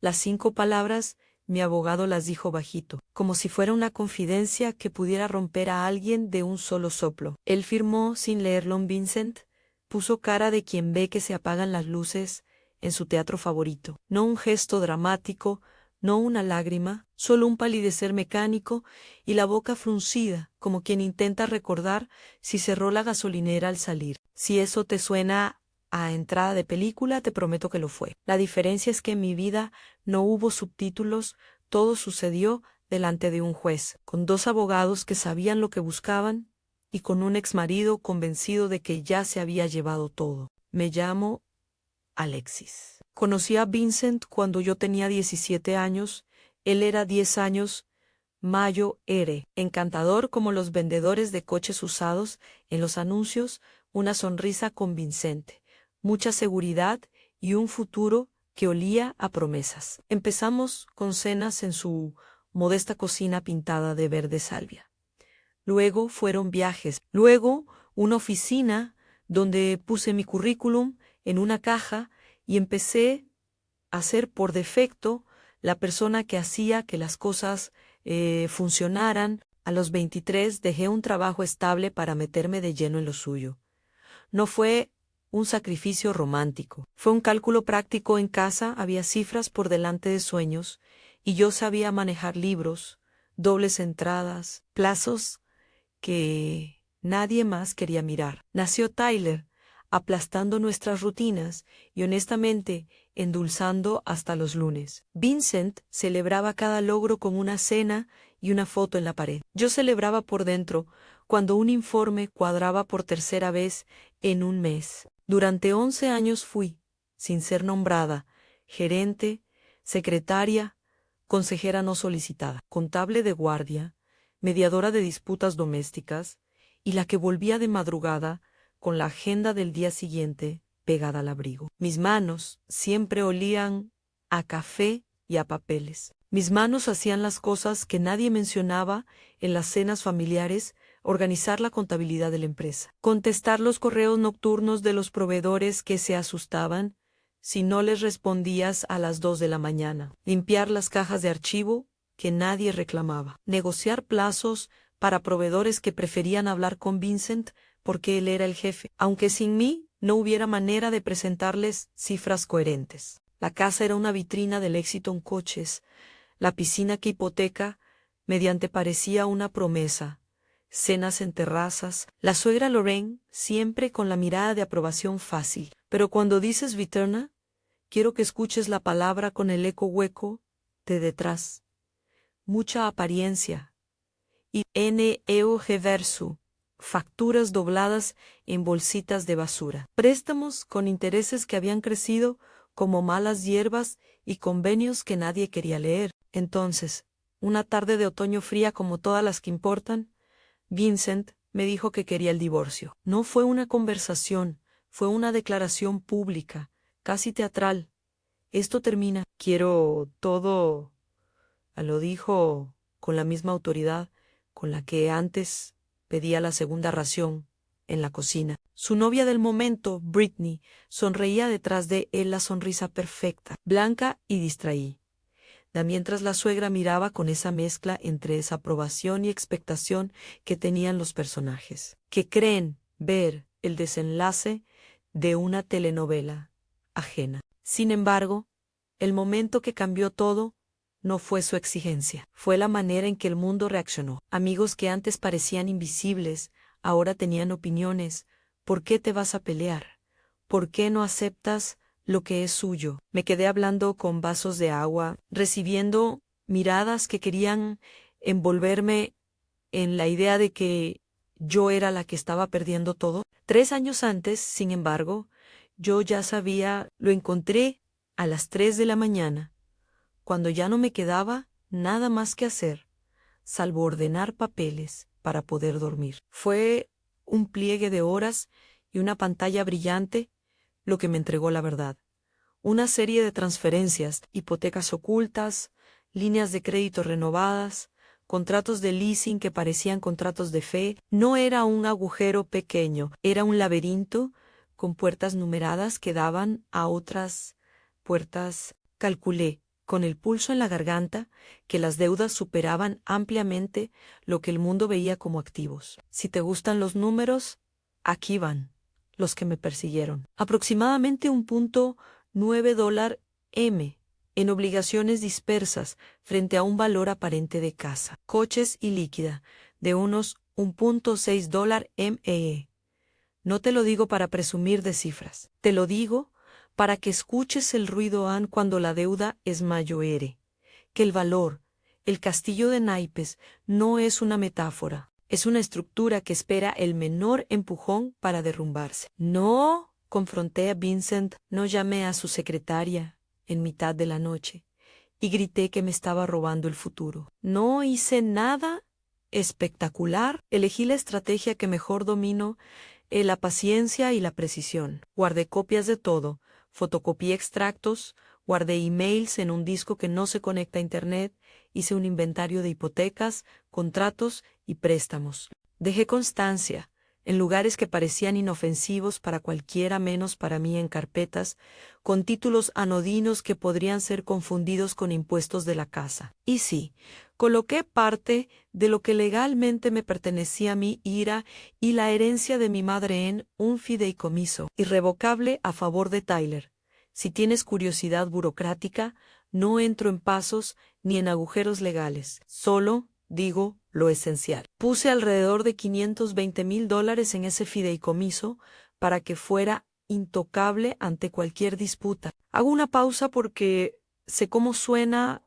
Las 5 palabras, mi abogado las dijo bajito, como si fuera una confidencia que pudiera romper a alguien de un solo soplo. Él firmó sin leerlo. Vincent puso cara de quien ve que se apagan las luces en su teatro favorito. No un gesto dramático, no una lágrima, solo un palidecer mecánico y la boca fruncida, como quien intenta recordar si cerró la gasolinera al salir. Si eso te suena a entrada de película, te prometo que lo fue. La diferencia es que en mi vida no hubo subtítulos, todo sucedió delante de un juez, con 2 abogados que sabían lo que buscaban y con un exmarido convencido de que ya se había llevado todo. Me llamo Alexis. Conocí a Vincent cuando yo tenía 17 años, él era 10 años, mayo ere, encantador como los vendedores de coches usados en los anuncios, una sonrisa convincente, mucha seguridad y un futuro que olía a promesas. Empezamos con cenas en su modesta cocina pintada de verde salvia. Luego fueron viajes, luego una oficina donde puse mi currículum en una caja y empecé a ser por defecto la persona que hacía que las cosas funcionaran. A los 23 dejé un trabajo estable para meterme de lleno en lo suyo. No fue un sacrificio romántico, fue un cálculo práctico. En casa había cifras por delante de sueños y yo sabía manejar libros, dobles entradas, plazos que nadie más quería mirar. Nació Tyler, aplastando nuestras rutinas y honestamente endulzando hasta los lunes. Vincent celebraba cada logro con una cena y una foto en la pared. Yo celebraba por dentro cuando un informe cuadraba por tercera vez en un mes. Durante 11 años fui, sin ser nombrada, gerente, secretaria, consejera no solicitada, contable de guardia, mediadora de disputas domésticas y la que volvía de madrugada con la agenda del día siguiente pegada al abrigo. Mis manos siempre olían a café y a papeles. Mis manos hacían las cosas que nadie mencionaba en las cenas familiares: organizar la contabilidad de la empresa, contestar los correos nocturnos de los proveedores que se asustaban si no les respondías a las 2 de la mañana, limpiar las cajas de archivo que nadie reclamaba, negociar plazos para proveedores que preferían hablar con Vincent porque él era el jefe, aunque sin mí no hubiera manera de presentarles cifras coherentes. La casa era una vitrina del éxito en coches, la piscina que hipoteca mediante parecía una promesa, cenas en terrazas, la suegra Lorraine siempre con la mirada de aprobación fácil. Pero cuando dices Viterna, quiero que escuches la palabra con el eco hueco de detrás. Mucha apariencia. Y NEOG verso, facturas dobladas en bolsitas de basura. Préstamos con intereses que habían crecido como malas hierbas y convenios que nadie quería leer. Entonces, una tarde de otoño fría como todas las que importan, Vincent me dijo que quería el divorcio. No fue una conversación, fue una declaración pública, casi teatral. Esto termina. Quiero todo. Lo dijo con la misma autoridad con la que antes pedía la segunda ración en la cocina. Su novia del momento, Britney, sonreía detrás de él, la sonrisa perfecta, blanca y distraída, mientras la suegra miraba con esa mezcla entre desaprobación y expectación que tenían los personajes, que creen ver el desenlace de una telenovela ajena. Sin embargo, el momento que cambió todo no fue su exigencia, fue la manera en que el mundo reaccionó. Amigos que antes parecían invisibles, ahora tenían opiniones. ¿Por qué te vas a pelear? ¿Por qué no aceptas lo que es suyo? Me quedé hablando con vasos de agua, recibiendo miradas que querían envolverme en la idea de que yo era la que estaba perdiendo todo. 3 años antes, sin embargo, yo ya sabía. Lo encontré a las 3 de la mañana, cuando ya no me quedaba nada más que hacer, salvo ordenar papeles para poder dormir. Fue un pliegue de horas y una pantalla brillante lo que me entregó la verdad. Una serie de transferencias, hipotecas ocultas, líneas de crédito renovadas, contratos de leasing que parecían contratos de fe. No era un agujero pequeño, era un laberinto con puertas numeradas que daban a otras puertas. Calculé, con el pulso en la garganta, que las deudas superaban ampliamente lo que el mundo veía como activos. Si te gustan los números, aquí van los que me persiguieron. Aproximadamente $1.9 M en obligaciones dispersas frente a un valor aparente de casa. Coches y líquida de unos $1.6 ME. No te lo digo para presumir de cifras. Te lo digo para que escuches el ruido cuando la deuda es mayor. Que el valor, el castillo de naipes, no es una metáfora. Es una estructura que espera el menor empujón para derrumbarse. No, confronté a Vincent, no llamé a su secretaria en mitad de la noche y grité que me estaba robando el futuro. No hice nada espectacular. Elegí la estrategia que mejor domino, la paciencia y la precisión. Guardé copias de todo, fotocopié extractos, guardé emails en un disco que no se conecta a Internet, hice un inventario de hipotecas, contratos y préstamos. Dejé constancia, en lugares que parecían inofensivos para cualquiera menos para mí, en carpetas, con títulos anodinos que podrían ser confundidos con impuestos de la casa. Y sí, coloqué parte de lo que legalmente me pertenecía a mí, Ira, y la herencia de mi madre en un fideicomiso irrevocable a favor de Tyler. Si tienes curiosidad burocrática, no entro en pasos ni en agujeros legales. Solo digo lo esencial. Puse alrededor de $520,000 en ese fideicomiso para que fuera intocable ante cualquier disputa. Hago una pausa porque sé cómo suena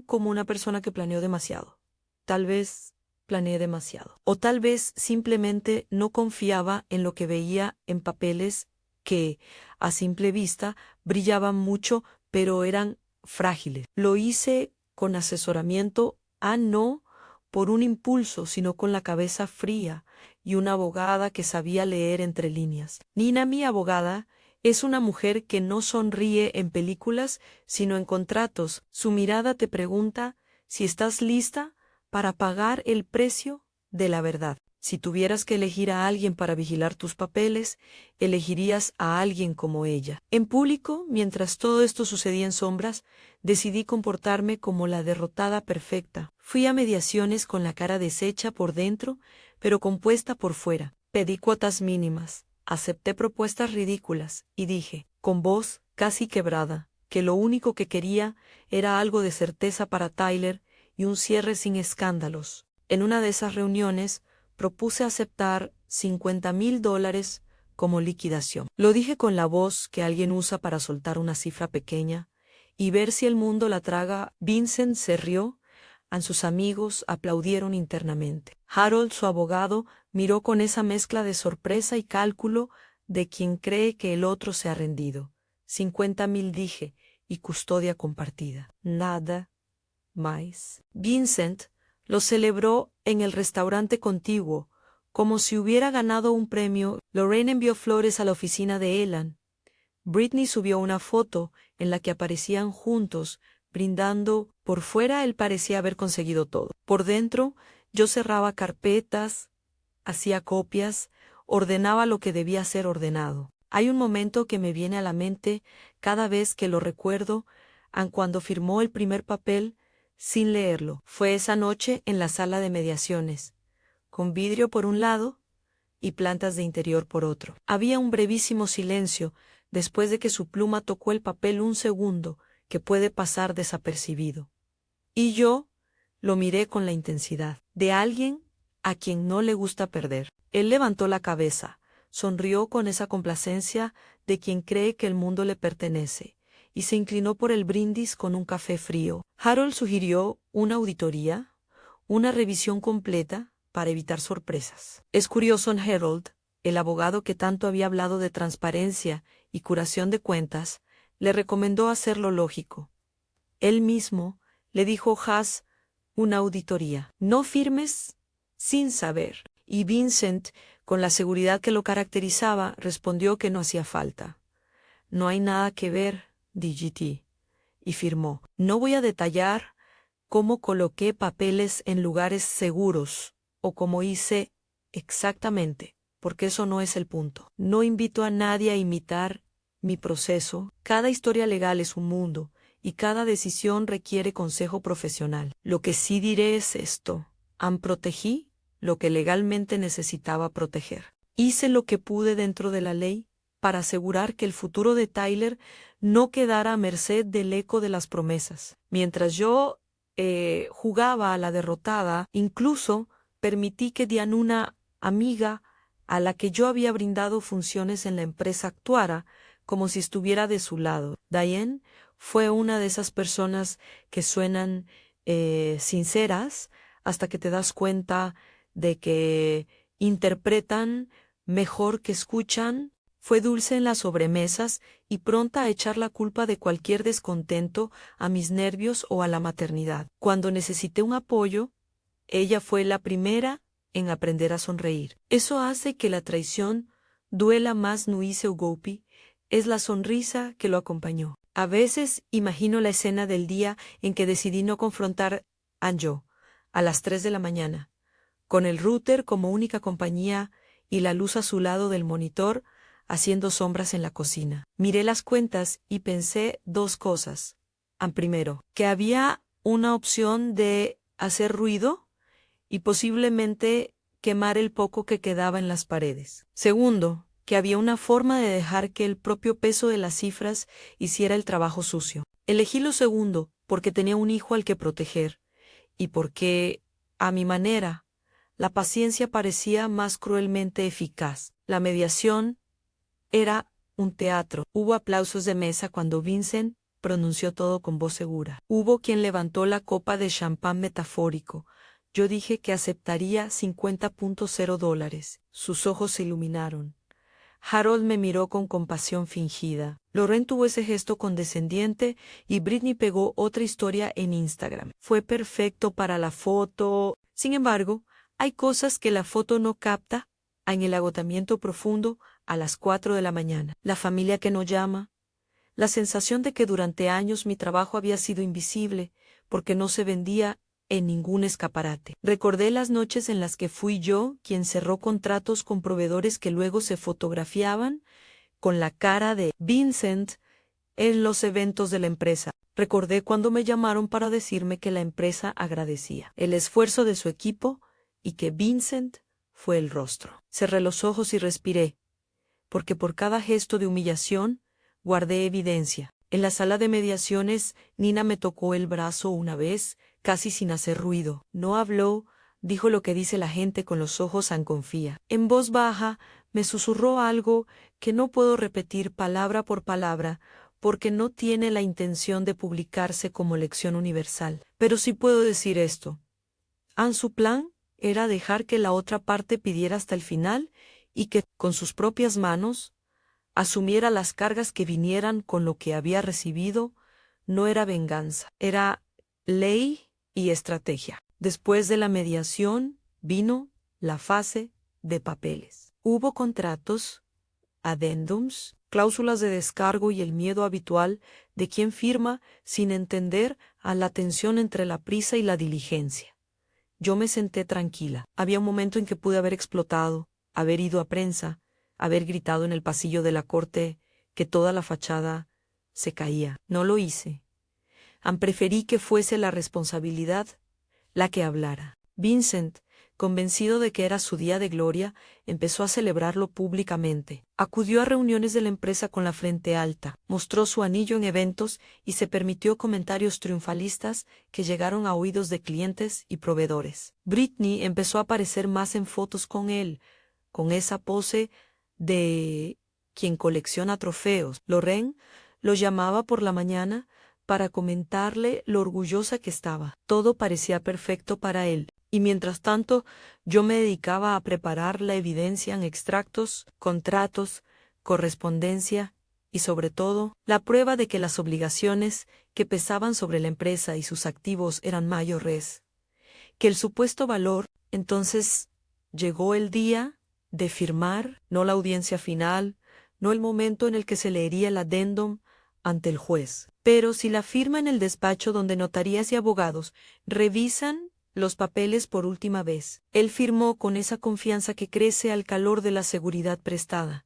como una persona que planeó demasiado. Tal vez planeé demasiado. O tal vez simplemente no confiaba en lo que veía en papeles que, a simple vista, brillaban mucho, pero eran frágiles. Lo hice con asesoramiento, no por un impulso, sino con la cabeza fría y una abogada que sabía leer entre líneas. Nina, mi abogada, es una mujer que no sonríe en películas, sino en contratos. Su mirada te pregunta si estás lista para pagar el precio de la verdad. Si tuvieras que elegir a alguien para vigilar tus papeles, elegirías a alguien como ella. En público, mientras todo esto sucedía en sombras, decidí comportarme como la derrotada perfecta. Fui a mediaciones con la cara deshecha por dentro, pero compuesta por fuera. Pedí cuotas mínimas, acepté propuestas ridículas y dije, con voz casi quebrada, que lo único que quería era algo de certeza para Tyler y un cierre sin escándalos. En una de esas reuniones, propuse aceptar $50,000 como liquidación. Lo dije con la voz que alguien usa para soltar una cifra pequeña y ver si el mundo la traga. Vincent se rió, sus amigos aplaudieron internamente. Harold, su abogado, miró con esa mezcla de sorpresa y cálculo de quien cree que el otro se ha rendido. 50,000 dije, y custodia compartida. Nada más. Vincent lo celebró en el restaurante contiguo, como si hubiera ganado un premio. Lorraine envió flores a la oficina de Elan. Britney subió una foto en la que aparecían juntos, brindando. Por fuera él parecía haber conseguido todo. Por dentro, yo cerraba carpetas, hacía copias, ordenaba lo que debía ser ordenado. Hay un momento que me viene a la mente cada vez que lo recuerdo, cuando firmó el primer papel, sin leerlo. Fue esa noche en la sala de mediaciones, con vidrio por un lado y plantas de interior por otro. Había un brevísimo silencio después de que su pluma tocó el papel, un segundo que puede pasar desapercibido. Y yo lo miré con la intensidad de alguien a quien no le gusta perder. Él levantó la cabeza, sonrió con esa complacencia de quien cree que el mundo le pertenece, y se inclinó por el brindis con un café frío. Harold sugirió una auditoría, una revisión completa para evitar sorpresas. Es curioso, Harold, el abogado que tanto había hablado de transparencia y curación de cuentas, le recomendó hacer lo lógico. Él mismo le dijo haz una auditoría. No firmes sin saber. Y Vincent, con la seguridad que lo caracterizaba, respondió que no hacía falta. No hay nada que ver, DGT. Y firmó. No voy a detallar cómo coloqué papeles en lugares seguros o cómo hice exactamente, porque eso no es el punto. No invito a nadie a imitar mi proceso. Cada historia legal es un mundo y cada decisión requiere consejo profesional. Lo que sí diré es esto: protegí lo que legalmente necesitaba proteger. Hice lo que pude dentro de la ley para asegurar que el futuro de Tyler no quedara a merced del eco de las promesas. Mientras yo jugaba a la derrotada, incluso permití que Diane, una amiga a la que yo había brindado funciones en la empresa, actuara como si estuviera de su lado. Diane fue una de esas personas que suenan sinceras hasta que te das cuenta de que interpretan mejor que escuchan. Fue dulce en las sobremesas y pronta a echar la culpa de cualquier descontento a mis nervios o a la maternidad. Cuando necesité un apoyo, ella fue la primera en aprender a sonreír. Eso hace que la traición duela más, Nuise Ugopi. Es la sonrisa que lo acompañó. A veces imagino la escena del día en que decidí no confrontar a Anjo, a las 3 de la mañana, con el router como única compañía y la luz azulado del monitor haciendo sombras en la cocina. Miré las cuentas y pensé dos cosas. Primero, que había una opción de hacer ruido y posiblemente quemar el poco que quedaba en las paredes. Segundo, que había una forma de dejar que el propio peso de las cifras hiciera el trabajo sucio. Elegí lo segundo porque tenía un hijo al que proteger y porque, a mi manera, la paciencia parecía más cruelmente eficaz. La mediación era un teatro. Hubo aplausos de mesa cuando Vincent pronunció todo con voz segura. Hubo quien levantó la copa de champán metafórico. Yo dije que aceptaría $50.0. Sus ojos se iluminaron. Harold me miró con compasión fingida. Lorraine tuvo ese gesto condescendiente y Britney pegó otra historia en Instagram. Fue perfecto para la foto. Sin embargo, hay cosas que la foto no capta. En el agotamiento profundo a las 4 de la mañana. La familia que no llama. La sensación de que durante años mi trabajo había sido invisible porque no se vendía en ningún escaparate. Recordé las noches en las que fui yo quien cerró contratos con proveedores que luego se fotografiaban con la cara de Vincent en los eventos de la empresa. Recordé cuando me llamaron para decirme que la empresa agradecía el esfuerzo de su equipo y que Vincent fue el rostro. Cerré los ojos y respiré, porque por cada gesto de humillación guardé evidencia. En la sala de mediaciones, Nina me tocó el brazo una vez, casi sin hacer ruido. No habló, dijo lo que dice la gente con los ojos en confía. En voz baja, me susurró algo que no puedo repetir palabra por palabra, porque no tiene la intención de publicarse como lección universal. Pero sí puedo decir esto. Su plan era dejar que la otra parte pidiera hasta el final y que, con sus propias manos, asumiera las cargas que vinieran con lo que había recibido. No era venganza, era ley y estrategia. Después de la mediación vino la fase de papeles. Hubo contratos, adendums, cláusulas de descargo y el miedo habitual de quien firma sin entender a la tensión entre la prisa y la diligencia. Yo me senté tranquila. Había un momento en que pude haber explotado, haber ido a prensa, haber gritado en el pasillo de la corte que toda la fachada se caía. No lo hice. Preferí que fuese la responsabilidad la que hablara. Vincent, convencido de que era su día de gloria, empezó a celebrarlo públicamente. Acudió a reuniones de la empresa con la frente alta, mostró su anillo en eventos y se permitió comentarios triunfalistas que llegaron a oídos de clientes y proveedores. Britney empezó a aparecer más en fotos con él, con esa pose de quien colecciona trofeos. Lorraine lo llamaba por la mañana para comentarle lo orgullosa que estaba. Todo parecía perfecto para él, y mientras tanto yo me dedicaba a preparar la evidencia en extractos, contratos, correspondencia y sobre todo la prueba de que las obligaciones que pesaban sobre la empresa y sus activos eran mayores que el supuesto valor. Entonces llegó el día de firmar, no la audiencia final, no el momento en el que se leería el adendum ante el juez, pero si la firma en el despacho donde notarías y abogados revisan los papeles por última vez. Él firmó con esa confianza que crece al calor de la seguridad prestada.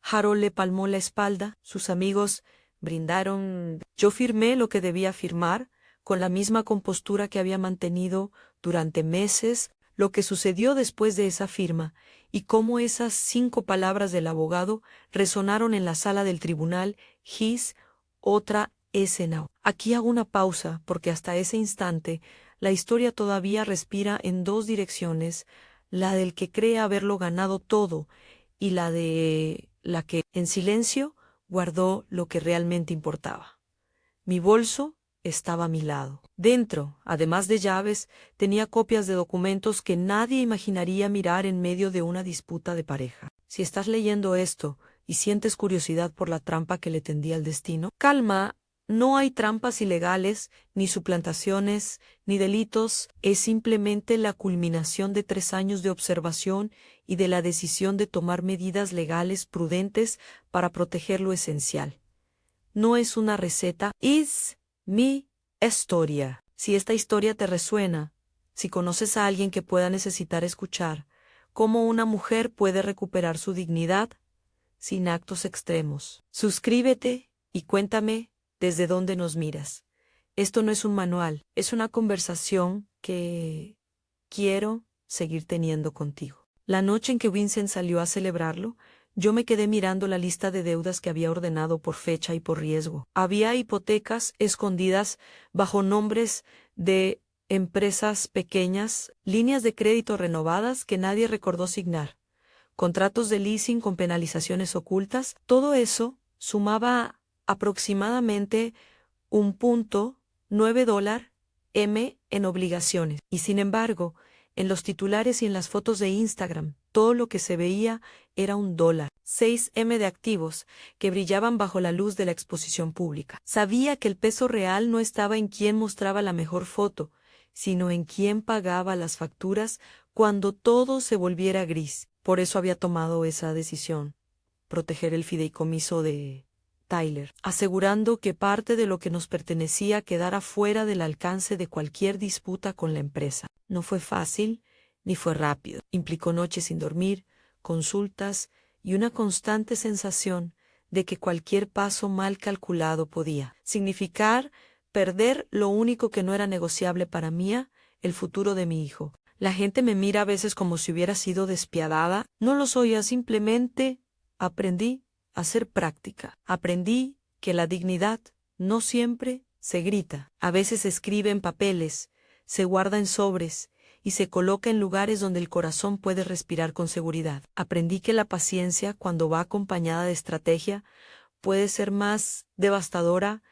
Harold le palmó la espalda, sus amigos brindaron. Yo firmé lo que debía firmar, con la misma compostura que había mantenido durante meses. Lo que sucedió después de esa firma, y cómo esas 5 palabras del abogado resonaron en la sala del tribunal, his, otra escena. Aquí hago una pausa, porque hasta ese instante, la historia todavía respira en 2 direcciones, la del que cree haberlo ganado todo, y la de la que, en silencio, guardó lo que realmente importaba. Mi bolso estaba a mi lado. Dentro, además de llaves, tenía copias de documentos que nadie imaginaría mirar en medio de una disputa de pareja. Si estás leyendo esto y sientes curiosidad por la trampa que le tendía el destino, calma, no hay trampas ilegales, ni suplantaciones, ni delitos, es simplemente la culminación de 3 años de observación y de la decisión de tomar medidas legales prudentes para proteger lo esencial. No es una receta, es mi historia. Si esta historia te resuena, si conoces a alguien que pueda necesitar escuchar cómo una mujer puede recuperar su dignidad sin actos extremos, suscríbete y cuéntame desde dónde nos miras. Esto no es un manual, es una conversación que quiero seguir teniendo contigo. La noche en que Vincent salió a celebrarlo, yo me quedé mirando la lista de deudas que había ordenado por fecha y por riesgo. Había hipotecas escondidas bajo nombres de empresas pequeñas, líneas de crédito renovadas que nadie recordó signar, contratos de leasing con penalizaciones ocultas. Todo eso sumaba aproximadamente $1.9 M en obligaciones. Y sin embargo, en los titulares y en las fotos de Instagram, todo lo que se veía era $1, 6 M de activos que brillaban bajo la luz de la exposición pública. Sabía que el peso real no estaba en quién mostraba la mejor foto, sino en quién pagaba las facturas cuando todo se volviera gris. Por eso había tomado esa decisión, proteger el fideicomiso de Tyler, asegurando que parte de lo que nos pertenecía quedara fuera del alcance de cualquier disputa con la empresa. No fue fácil, ni fue rápido. Implicó noches sin dormir, consultas y una constante sensación de que cualquier paso mal calculado podía significar perder lo único que no era negociable para mí, el futuro de mi hijo. La gente me mira a veces como si hubiera sido despiadada. No lo soy, simplemente aprendí a ser práctica. Aprendí que la dignidad no siempre se grita. A veces se escribe en papeles, se guarda en sobres y se coloca en lugares donde el corazón puede respirar con seguridad. Aprendí que la paciencia, cuando va acompañada de estrategia, puede ser más devastadora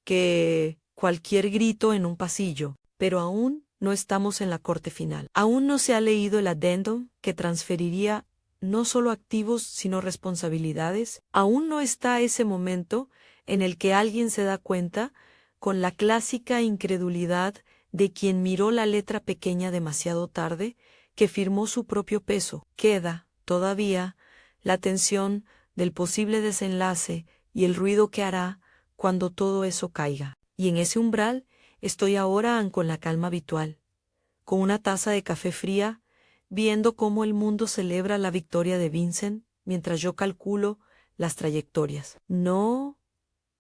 que cualquier grito en un pasillo. Pero aún no estamos en la corte final. Aún no se ha leído el adendum que transferiría no solo activos sino responsabilidades. Aún no está ese momento en el que alguien se da cuenta, con la clásica incredulidad de quien miró la letra pequeña demasiado tarde, que firmó su propio peso. Queda, todavía, la tensión del posible desenlace y el ruido que hará cuando todo eso caiga. Y en ese umbral estoy ahora con la calma habitual, con una taza de café fría, viendo cómo el mundo celebra la victoria de Vincent, mientras yo calculo las trayectorias. No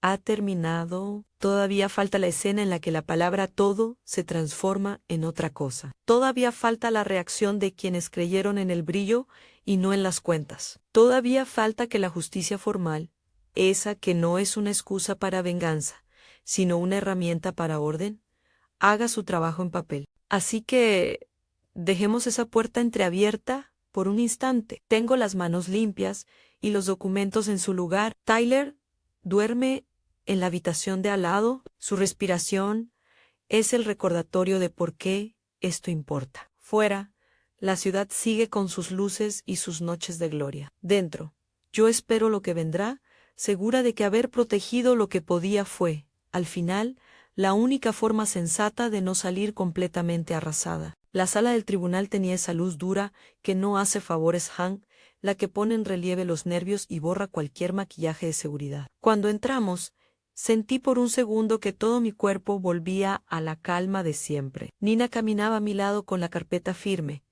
ha terminado. Todavía falta la escena en la que la palabra todo se transforma en otra cosa. Todavía falta la reacción de quienes creyeron en el brillo y no en las cuentas. Todavía falta que la justicia formal, esa que no es una excusa para venganza, sino una herramienta para orden, haga su trabajo en papel. Así que dejemos esa puerta entreabierta por un instante. Tengo las manos limpias y los documentos en su lugar. Tyler duerme en la habitación de al lado. Su respiración es el recordatorio de por qué esto importa. Fuera, la ciudad sigue con sus luces y sus noches de gloria. Dentro, yo espero lo que vendrá, segura de que haber protegido lo que podía fue, al final, la única forma sensata de no salir completamente arrasada. La sala del tribunal tenía esa luz dura que no hace favores Hank, la que pone en relieve los nervios y borra cualquier maquillaje de seguridad. Cuando entramos, sentí por un segundo que todo mi cuerpo volvía a la calma de siempre. Nina caminaba a mi lado con la carpeta firme,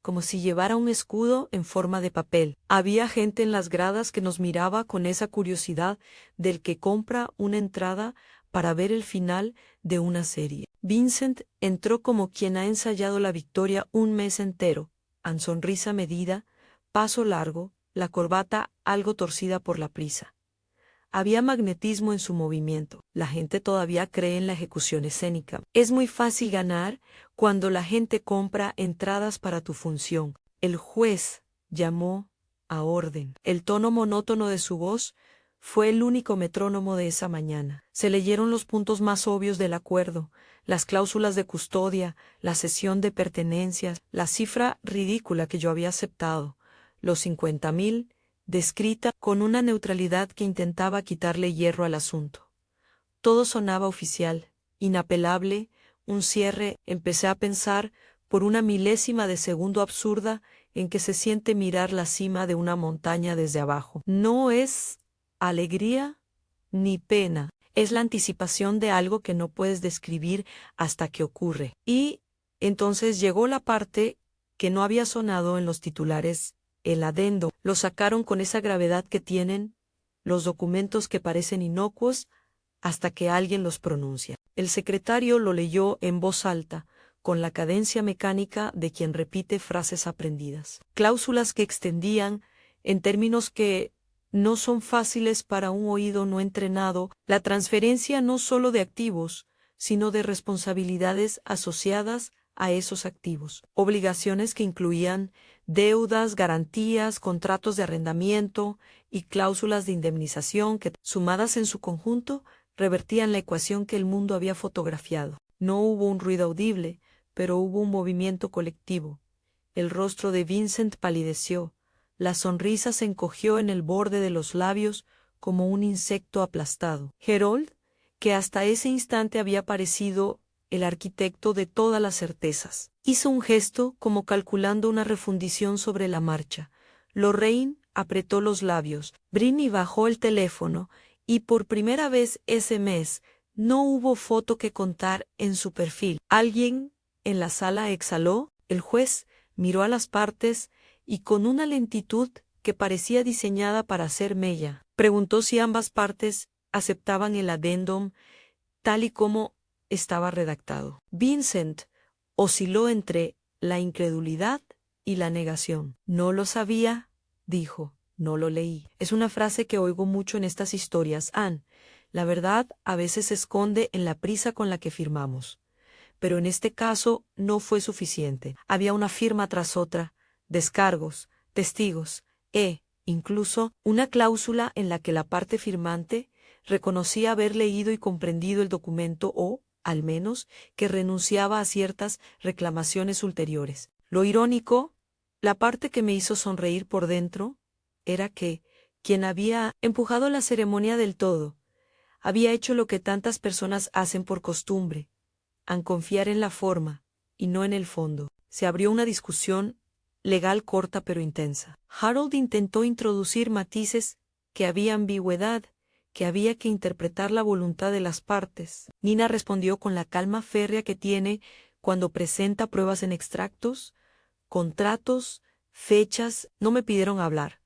como si llevara un escudo en forma de papel. Había gente en las gradas que nos miraba con esa curiosidad del que compra una entrada para ver el final de una serie. Vincent entró como quien ha ensayado la victoria un mes entero, con sonrisa medida, paso largo, la corbata algo torcida por la prisa. Había magnetismo en su movimiento. La gente todavía cree en la ejecución escénica. Es muy fácil ganar cuando la gente compra entradas para tu función. El juez llamó a orden. El tono monótono de su voz fue el único metrónomo de esa mañana. Se leyeron los puntos más obvios del acuerdo, las cláusulas de custodia, la cesión de pertenencias, la cifra ridícula que yo había aceptado, los 50,000, descrita con una neutralidad que intentaba quitarle hierro al asunto. Todo sonaba oficial, inapelable, un cierre. Empecé a pensar, por una milésima de segundo absurda, en que se siente mirar la cima de una montaña desde abajo. No es alegría ni pena, es la anticipación de algo que no puedes describir hasta que ocurre. Y entonces llegó la parte que no había sonado en los titulares. El adendo lo sacaron con esa gravedad que tienen los documentos que parecen inocuos hasta que alguien los pronuncia. El secretario lo leyó en voz alta, con la cadencia mecánica de quien repite frases aprendidas. Cláusulas que extendían, en términos que no son fáciles para un oído no entrenado, la transferencia no solo de activos, sino de responsabilidades asociadas a esos activos. Obligaciones que incluían deudas, garantías, contratos de arrendamiento y cláusulas de indemnización que, sumadas en su conjunto, revertían la ecuación que el mundo había fotografiado. No hubo un ruido audible, pero hubo un movimiento colectivo. El rostro de Vincent palideció, la sonrisa se encogió en el borde de los labios como un insecto aplastado. Herold, que hasta ese instante había parecido el arquitecto de todas las certezas, hizo un gesto como calculando una refundición sobre la marcha. Lorraine apretó los labios. Britney bajó el teléfono y por primera vez ese mes no hubo foto que contar en su perfil. Alguien en la sala exhaló. El juez miró a las partes y con una lentitud que parecía diseñada para hacer mella, preguntó si ambas partes aceptaban el adendum tal y como estaba redactado. Vincent osciló entre la incredulidad y la negación. No lo sabía, dijo, no lo leí. Es una frase que oigo mucho en estas historias, Anne. La verdad a veces se esconde en la prisa con la que firmamos. Pero en este caso no fue suficiente. Había una firma tras otra, descargos, testigos, incluso una cláusula en la que la parte firmante reconocía haber leído y comprendido el documento o, al menos, que renunciaba a ciertas reclamaciones ulteriores. Lo irónico, la parte que me hizo sonreír por dentro, era que quien había empujado la ceremonia del todo, había hecho lo que tantas personas hacen por costumbre, al confiar en la forma y no en el fondo. Se abrió una discusión legal corta pero intensa. Harold intentó introducir matices, que había ambigüedad, que había que interpretar la voluntad de las partes. Nina respondió con la calma férrea que tiene cuando presenta pruebas en extractos, contratos, fechas. No me pidieron hablar.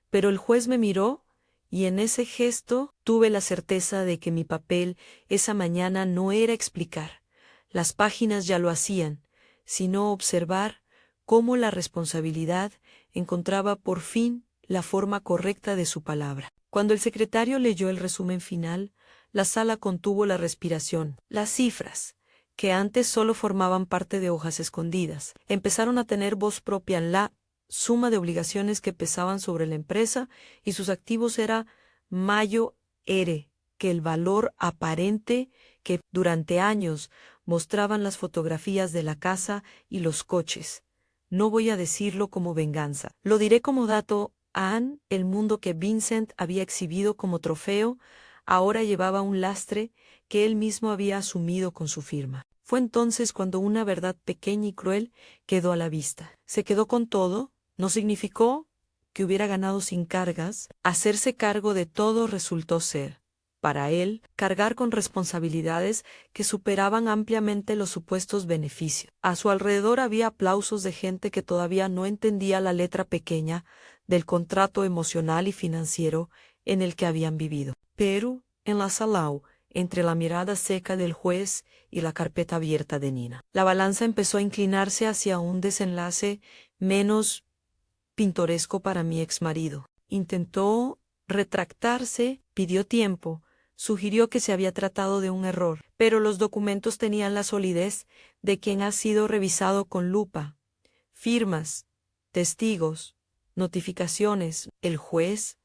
Pero el juez me miró y en ese gesto tuve la certeza de que mi papel esa mañana no era explicar. Las páginas ya lo hacían, sino observar cómo la responsabilidad encontraba por fin la forma correcta de su palabra. Cuando el secretario leyó el resumen final, la sala contuvo la respiración. Las cifras, que antes solo formaban parte de hojas escondidas, empezaron a tener voz propia en la suma de obligaciones que pesaban sobre la empresa y sus activos era mayor que el valor aparente que durante años mostraban las fotografías de la casa y los coches. No voy a decirlo como venganza. Lo diré como dato. Anne, el mundo que Vincent había exhibido como trofeo, ahora llevaba un lastre que él mismo había asumido con su firma. Fue entonces cuando una verdad pequeña y cruel quedó a la vista. Se quedó con todo. No significó que hubiera ganado sin cargas. Hacerse cargo de todo resultó ser para él, cargar con responsabilidades que superaban ampliamente los supuestos beneficios. A su alrededor había aplausos de gente que todavía no entendía la letra pequeña del contrato emocional y financiero en el que habían vivido. Pero, en la sala, entre la mirada seca del juez y la carpeta abierta de Nina, la balanza empezó a inclinarse hacia un desenlace menos pintoresco para mi exmarido. Intentó retractarse, pidió tiempo, sugirió que se había tratado de un error, pero los documentos tenían la solidez de quien ha sido revisado con lupa. Firmas, testigos, notificaciones. El juez,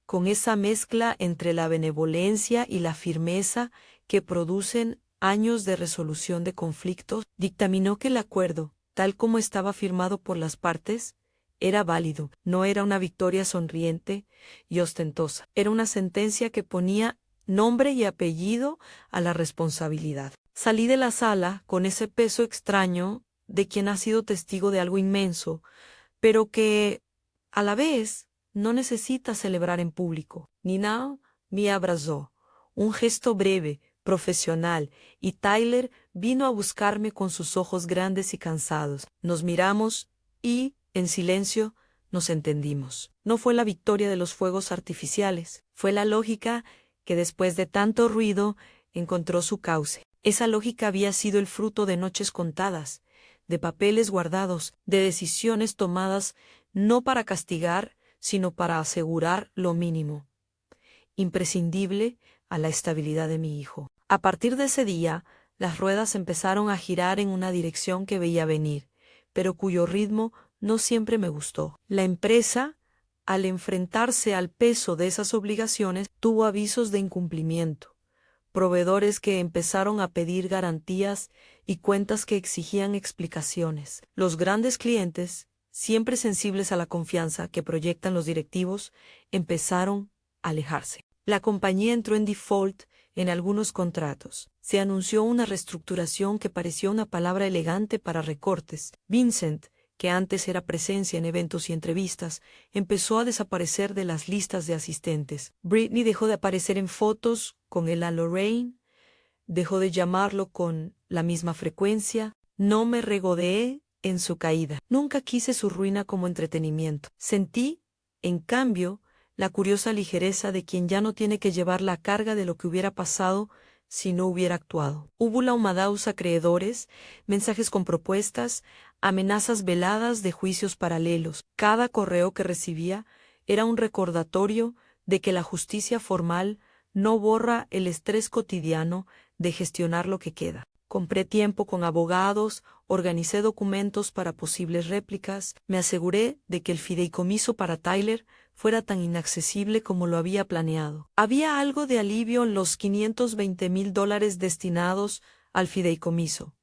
con esa mezcla entre la benevolencia y la firmeza que producen años de resolución de conflictos, dictaminó que el acuerdo, tal como estaba firmado por las partes, era válido. No era una victoria sonriente y ostentosa. Era una sentencia que ponía nombre y apellido a la responsabilidad. Salí de la sala con ese peso extraño de quien ha sido testigo de algo inmenso, pero que, a la vez, no necesita celebrar en público. Nina me abrazó, un gesto breve, profesional, y Tyler vino a buscarme con sus ojos grandes y cansados. Nos miramos y, en silencio, nos entendimos. No fue la victoria de los fuegos artificiales, fue la lógica que después de tanto ruido encontró su cauce. Esa lógica había sido el fruto de noches contadas, de papeles guardados, de decisiones tomadas no para castigar, sino para asegurar lo mínimo, imprescindible a la estabilidad de mi hijo. A partir de ese día, las ruedas empezaron a girar en una dirección que veía venir, pero cuyo ritmo no siempre me gustó. La empresa, al enfrentarse al peso de esas obligaciones, tuvo avisos de incumplimiento, proveedores que empezaron a pedir garantías y cuentas que exigían explicaciones. Los grandes clientes, siempre sensibles a la confianza que proyectan los directivos, empezaron a alejarse. La compañía entró en default en algunos contratos. Se anunció una reestructuración que pareció una palabra elegante para recortes. Vincent, que antes era presencia en eventos y entrevistas, empezó a desaparecer de las listas de asistentes. Britney dejó de aparecer en fotos con él a Lorraine, dejó de llamarlo con la misma frecuencia. No me regodeé en su caída. Nunca quise su ruina como entretenimiento. Sentí, en cambio, la curiosa ligereza de quien ya no tiene que llevar la carga de lo que hubiera pasado si no hubiera actuado. Hubo la humadaus acreedores, mensajes con propuestas, amenazas veladas de juicios paralelos. Cada correo que recibía era un recordatorio de que la justicia formal no borra el estrés cotidiano de gestionar lo que queda. Compré tiempo con abogados, organicé documentos para posibles réplicas, me aseguré de que el fideicomiso para Tyler fuera tan inaccesible como lo había planeado. Había algo de alivio en los $520,000 destinados al fideicomiso.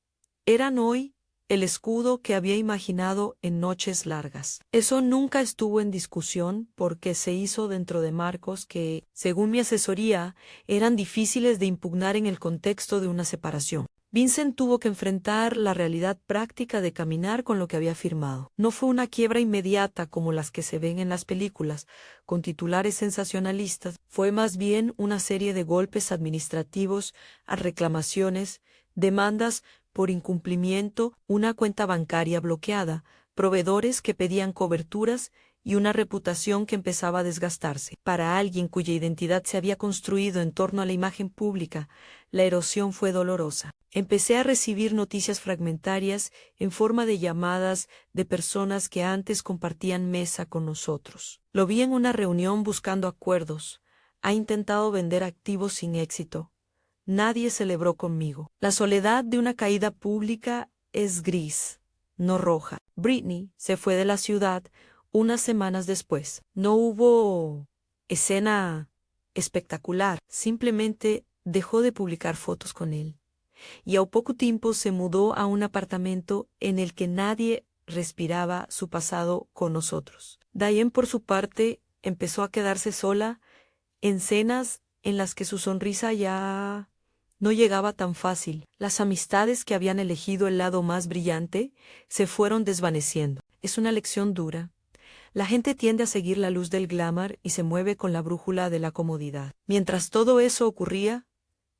Eran hoy el escudo que había imaginado en noches largas. Eso nunca estuvo en discusión porque se hizo dentro de marcos que, según mi asesoría, eran difíciles de impugnar en el contexto de una separación. Vincent tuvo que enfrentar la realidad práctica de caminar con lo que había firmado. No fue una quiebra inmediata como las que se ven en las películas, con titulares sensacionalistas. Fue más bien una serie de golpes administrativos a reclamaciones, demandas por incumplimiento, una cuenta bancaria bloqueada, proveedores que pedían coberturas y una reputación que empezaba a desgastarse. Para alguien cuya identidad se había construido en torno a la imagen pública, la erosión fue dolorosa. Empecé a recibir noticias fragmentarias en forma de llamadas de personas que antes compartían mesa con nosotros. Lo vi en una reunión buscando acuerdos. Ha intentado vender activos sin éxito. Nadie celebró conmigo. La soledad de una caída pública es gris, no roja. Britney se fue de la ciudad unas semanas después. No hubo escena espectacular, simplemente dejó de publicar fotos con él. Y a poco tiempo se mudó a un apartamento en el que nadie respiraba su pasado con nosotros. Diane, por su parte, empezó a quedarse sola en cenas en las que su sonrisa ya no llegaba tan fácil. Las amistades que habían elegido el lado más brillante se fueron desvaneciendo. Es una lección dura. La gente tiende a seguir la luz del glamour y se mueve con la brújula de la comodidad. Mientras todo eso ocurría,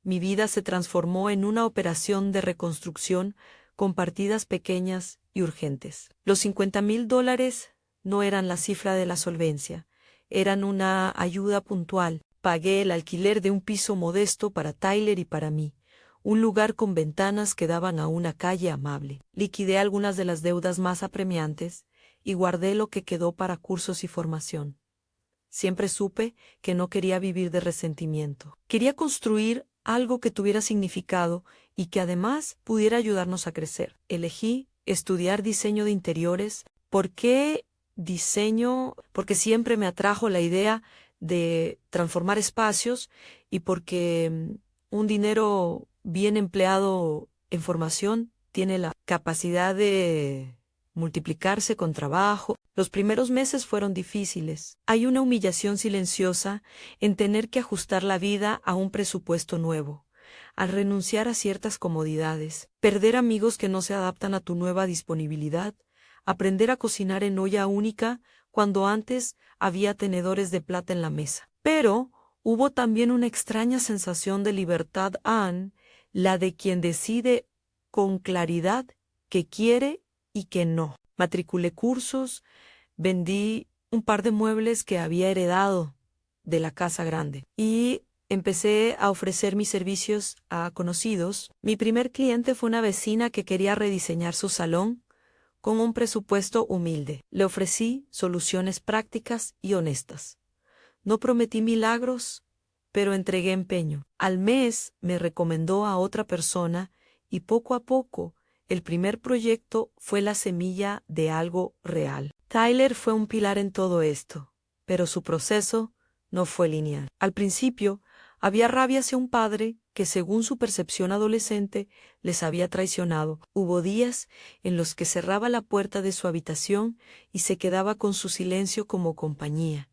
mi vida se transformó en una operación de reconstrucción con partidas pequeñas y urgentes. Los $50,000 no eran la cifra de la solvencia, eran una ayuda puntual. Pagué el alquiler de un piso modesto para Tyler y para mí, un lugar con ventanas que daban a una calle amable. Liquidé algunas de las deudas más apremiantes y guardé lo que quedó para cursos y formación. Siempre supe que no quería vivir de resentimiento. Quería construir algo que tuviera significado y que además pudiera ayudarnos a crecer. Elegí estudiar diseño de interiores. ¿Por qué diseño? Porque siempre me atrajo la idea de transformar espacios y porque un dinero bien empleado en formación tiene la capacidad de multiplicarse con trabajo. Los primeros meses fueron difíciles. Hay una humillación silenciosa en tener que ajustar la vida a un presupuesto nuevo, al renunciar a ciertas comodidades, perder amigos que no se adaptan a tu nueva disponibilidad, aprender a cocinar en olla única cuando antes había tenedores de plata en la mesa. Pero hubo también una extraña sensación de libertad, la de quien decide con claridad qué quiere y que no. Matriculé cursos, vendí un par de muebles que había heredado de la casa grande y empecé a ofrecer mis servicios a conocidos. Mi primer cliente fue una vecina que quería rediseñar su salón con un presupuesto humilde. Le ofrecí soluciones prácticas y honestas. No prometí milagros, pero entregué empeño. Al mes me recomendó a otra persona y poco a poco el primer proyecto fue la semilla de algo real. Tyler fue un pilar en todo esto, pero su proceso no fue lineal. Al principio, había rabia hacia un padre que, según su percepción adolescente, les había traicionado. Hubo días en los que cerraba la puerta de su habitación y se quedaba con su silencio como compañía.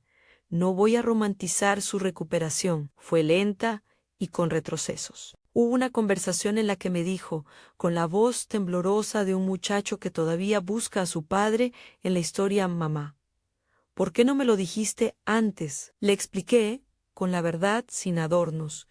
No voy a romantizar su recuperación. Fue lenta y con retrocesos. Hubo una conversación en la que me dijo, con la voz temblorosa de un muchacho que todavía busca a su padre en la historia: mamá, ¿por qué no me lo dijiste antes? Le expliqué, con la verdad sin adornos,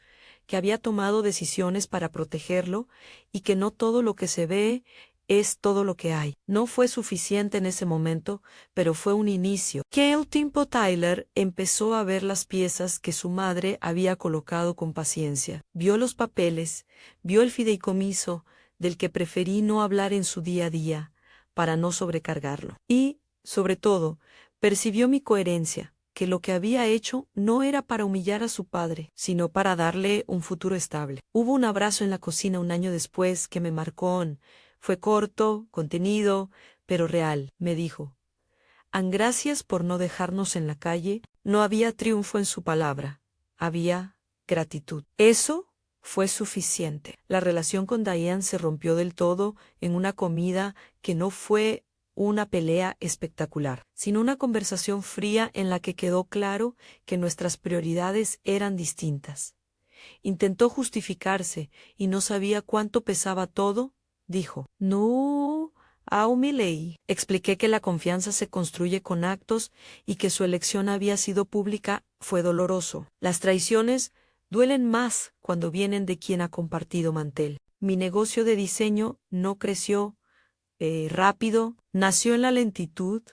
que había tomado decisiones para protegerlo y que no todo lo que se ve es todo lo que hay. No fue suficiente en ese momento, pero fue un inicio. Que el tiempo Tyler empezó a ver las piezas que su madre había colocado con paciencia. Vio los papeles, vio el fideicomiso, del que preferí no hablar en su día a día, para no sobrecargarlo. Y, sobre todo, percibió mi coherencia, que lo que había hecho no era para humillar a su padre, sino para darle un futuro estable. Hubo un abrazo en la cocina un año después que me marcó. Fue corto, contenido, pero real. Me dijo: gracias por no dejarnos en la calle. No había triunfo en su palabra, había gratitud. Eso fue suficiente. La relación con Diane se rompió del todo en una comida que no fue una pelea espectacular, sino una conversación fría en la que quedó claro que nuestras prioridades eran distintas. Intentó justificarse y no sabía cuánto pesaba todo. Dijo: no, Miley. Expliqué que la confianza se construye con actos y que su elección había sido pública. Fue doloroso. Las traiciones duelen más cuando vienen de quien ha compartido mantel. Mi negocio de diseño no creció rápido, nació en la lentitud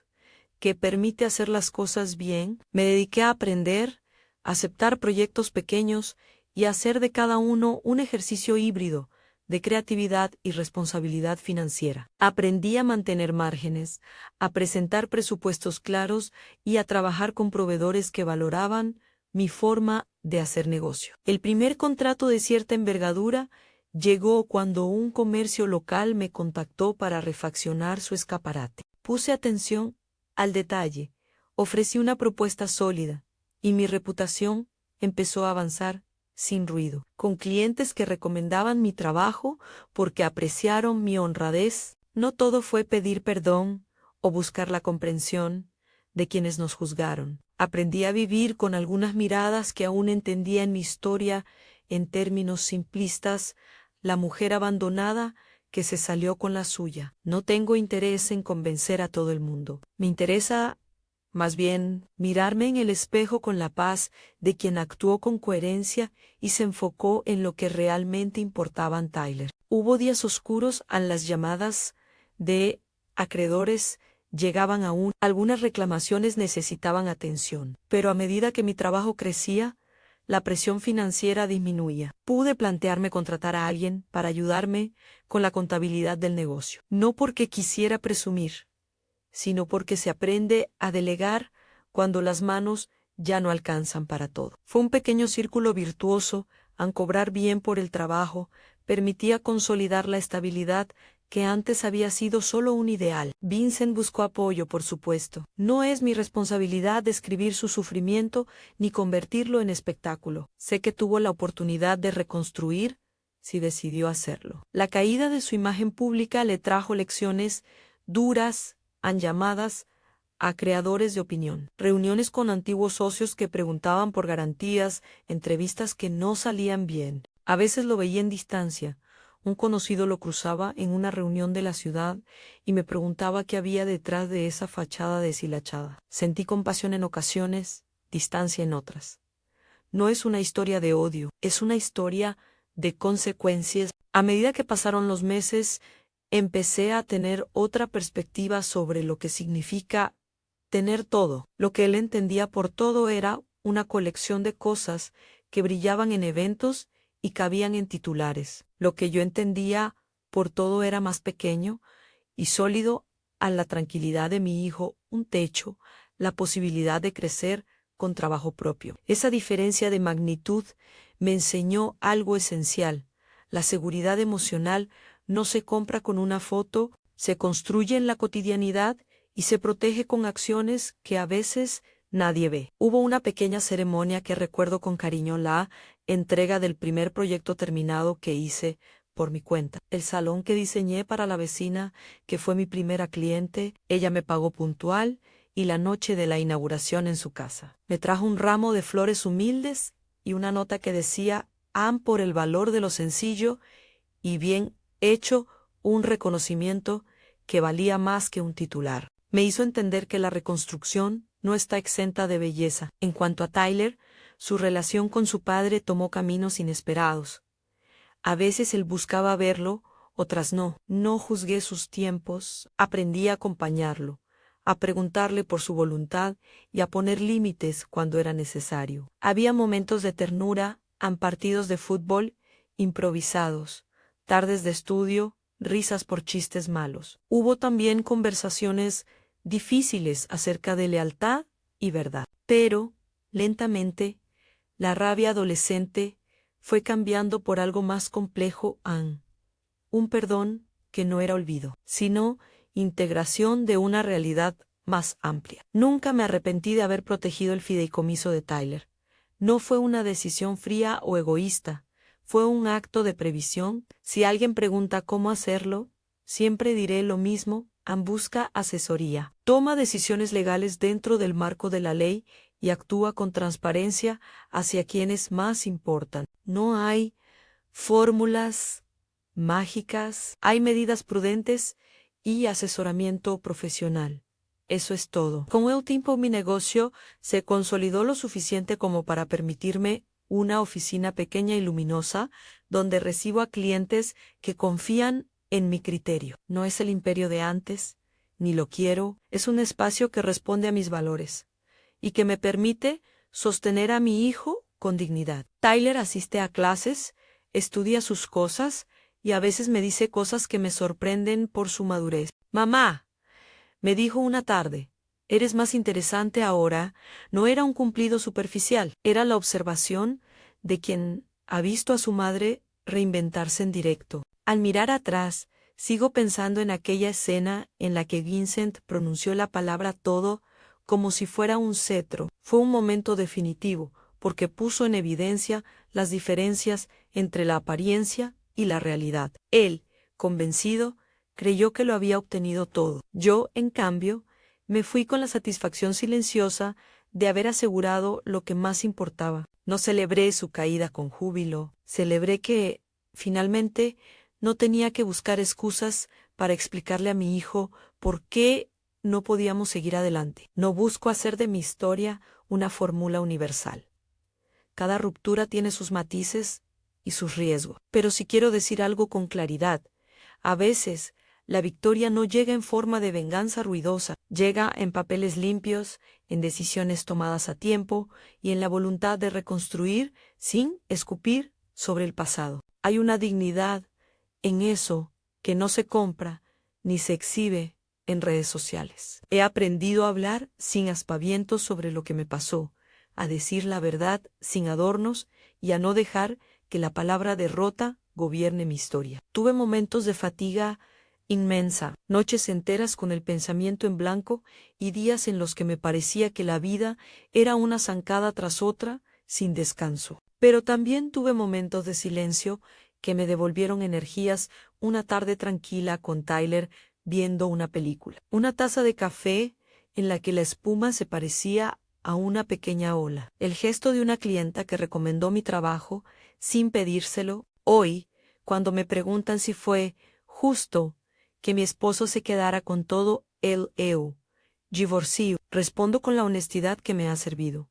que permite hacer las cosas bien. Me dediqué a aprender, a aceptar proyectos pequeños y a hacer de cada uno un ejercicio híbrido de creatividad y responsabilidad financiera. Aprendí a mantener márgenes, a presentar presupuestos claros y a trabajar con proveedores que valoraban mi forma de hacer negocio. El primer contrato de cierta envergadura llegó cuando un comercio local me contactó para refaccionar su escaparate. Puse atención al detalle, ofrecí una propuesta sólida, y mi reputación empezó a avanzar sin ruido, con clientes que recomendaban mi trabajo porque apreciaron mi honradez. No todo fue pedir perdón o buscar la comprensión de quienes nos juzgaron. Aprendí a vivir con algunas miradas que aún entendía en mi historia en términos simplistas: la mujer abandonada que se salió con la suya. No tengo interés en convencer a todo el mundo. Me interesa más bien mirarme en el espejo con la paz de quien actuó con coherencia y se enfocó en lo que realmente importaba a Tyler. Hubo días oscuros en las llamadas de acreedores llegaban aún, algunas reclamaciones necesitaban atención, pero a medida que mi trabajo crecía, la presión financiera disminuía. Pude plantearme contratar a alguien para ayudarme con la contabilidad del negocio, no porque quisiera presumir, sino porque se aprende a delegar cuando las manos ya no alcanzan para todo. Fue un pequeño círculo virtuoso, al cobrar bien por el trabajo, permitía consolidar la estabilidad que antes había sido solo un ideal. Vincent buscó apoyo, por supuesto. No es mi responsabilidad describir su sufrimiento ni convertirlo en espectáculo. Sé que tuvo la oportunidad de reconstruir si decidió hacerlo. La caída de su imagen pública le trajo lecciones duras, llamadas a creadores de opinión, reuniones con antiguos socios que preguntaban por garantías, entrevistas que no salían bien. A veces lo veía en distancia. Un conocido lo cruzaba en una reunión de la ciudad y me preguntaba qué había detrás de esa fachada deshilachada. Sentí compasión en ocasiones, distancia en otras. No es una historia de odio, es una historia de consecuencias. A medida que pasaron los meses, empecé a tener otra perspectiva sobre lo que significa tener todo. Lo que él entendía por todo era una colección de cosas que brillaban en eventos y cabían en titulares. Lo que yo entendía por todo era más pequeño y sólido a la tranquilidad de mi hijo, un techo, la posibilidad de crecer con trabajo propio. Esa diferencia de magnitud me enseñó algo esencial. La seguridad emocional no se compra con una foto, se construye en la cotidianidad y se protege con acciones que a veces nadie ve. Hubo una pequeña ceremonia que recuerdo con cariño, la entrega del primer proyecto terminado que hice por mi cuenta. El salón que diseñé para la vecina, que fue mi primera cliente, ella me pagó puntual, y la noche de la inauguración en su casa. Me trajo un ramo de flores humildes y una nota que decía: "Am por el valor de lo sencillo y bien hecho", un reconocimiento que valía más que un titular. Me hizo entender que la reconstrucción no está exenta de belleza. En cuanto a Tyler, su relación con su padre tomó caminos inesperados. A veces él buscaba verlo, otras no. No juzgué sus tiempos, aprendí a acompañarlo, a preguntarle por su voluntad y a poner límites cuando era necesario. Había momentos de ternura, partidos de fútbol improvisados, tardes de estudio, risas por chistes malos. Hubo también conversaciones difíciles acerca de lealtad y verdad. Pero, lentamente, la rabia adolescente fue cambiando por algo más complejo, un perdón que no era olvido, sino integración de una realidad más amplia. Nunca me arrepentí de haber protegido el fideicomiso de Tyler. No fue una decisión fría o egoísta, fue un acto de previsión. Si alguien pregunta cómo hacerlo, siempre diré lo mismo: busca asesoría, toma decisiones legales dentro del marco de la ley y actúa con transparencia hacia quienes más importan. No hay fórmulas mágicas, hay medidas prudentes y asesoramiento profesional. Eso es todo. Con el tiempo mi negocio se consolidó lo suficiente como para permitirme una oficina pequeña y luminosa donde recibo a clientes que confían en mi criterio. No es el imperio de antes, ni lo quiero, es un espacio que responde a mis valores y que me permite sostener a mi hijo con dignidad. Tyler asiste a clases, estudia sus cosas y a veces me dice cosas que me sorprenden por su madurez. «Mamá», me dijo una tarde, «eres más interesante ahora». No era un cumplido superficial, era la observación de quien ha visto a su madre reinventarse en directo. Al mirar atrás, sigo pensando en aquella escena en la que Vincent pronunció la palabra todo como si fuera un cetro. Fue un momento definitivo, porque puso en evidencia las diferencias entre la apariencia y la realidad. Él, convencido, creyó que lo había obtenido todo. Yo, en cambio, me fui con la satisfacción silenciosa de haber asegurado lo que más importaba. No celebré su caída con júbilo, celebré que, finalmente, no tenía que buscar excusas para explicarle a mi hijo por qué no podíamos seguir adelante. No busco hacer de mi historia una fórmula universal. Cada ruptura tiene sus matices y sus riesgos. Pero si quiero decir algo con claridad, a veces la victoria no llega en forma de venganza ruidosa, llega en papeles limpios, en decisiones tomadas a tiempo y en la voluntad de reconstruir sin escupir sobre el pasado. Hay una dignidad en eso que no se compra ni se exhibe en redes sociales. He aprendido a hablar sin aspavientos sobre lo que me pasó, a decir la verdad sin adornos y a no dejar que la palabra derrota gobierne mi historia. Tuve momentos de fatiga inmensa, noches enteras con el pensamiento en blanco y días en los que me parecía que la vida era una zancada tras otra, sin descanso. Pero también tuve momentos de silencio que me devolvieron energías, una tarde tranquila con Tyler viendo una película. Una taza de café en la que la espuma se parecía a una pequeña ola. El gesto de una clienta que recomendó mi trabajo sin pedírselo. Hoy, cuando me preguntan si fue justo que mi esposo se quedara con todo el divorcio, respondo con la honestidad que me ha servido.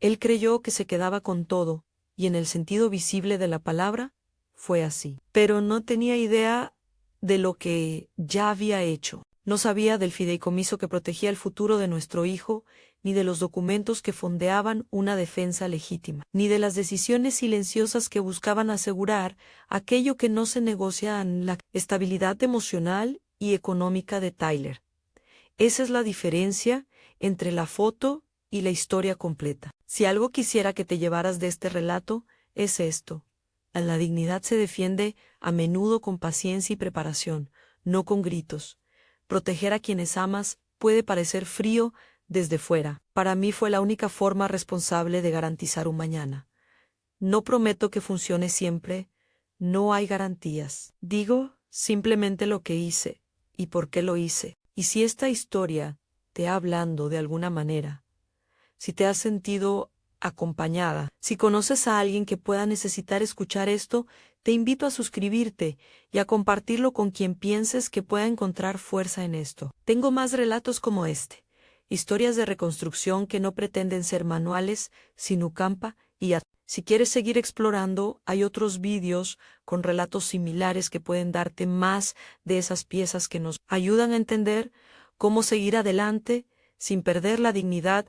Él creyó que se quedaba con todo, y en el sentido visible de la palabra, fue así. Pero no tenía idea de lo que ya había hecho. No sabía del fideicomiso que protegía el futuro de nuestro hijo, ni de los documentos que fondeaban una defensa legítima, ni de las decisiones silenciosas que buscaban asegurar aquello que no se negocia en la estabilidad emocional y económica de Tyler. Esa es la diferencia entre la foto y la historia completa. Si algo quisiera que te llevaras de este relato, es esto. La dignidad se defiende a menudo con paciencia y preparación, no con gritos. Proteger a quienes amas puede parecer frío desde fuera. Para mí fue la única forma responsable de garantizar un mañana. No prometo que funcione siempre, no hay garantías. Digo simplemente lo que hice y por qué lo hice. Y si esta historia te ha hablando de alguna manera, si te has sentido acompañada, si conoces a alguien que pueda necesitar escuchar esto, te invito a suscribirte y a compartirlo con quien pienses que pueda encontrar fuerza en esto. Tengo más relatos como este, historias de reconstrucción que no pretenden ser manuales, sino campa y si quieres seguir explorando, hay otros vídeos con relatos similares que pueden darte más de esas piezas que nos ayudan a entender cómo seguir adelante sin perder la dignidad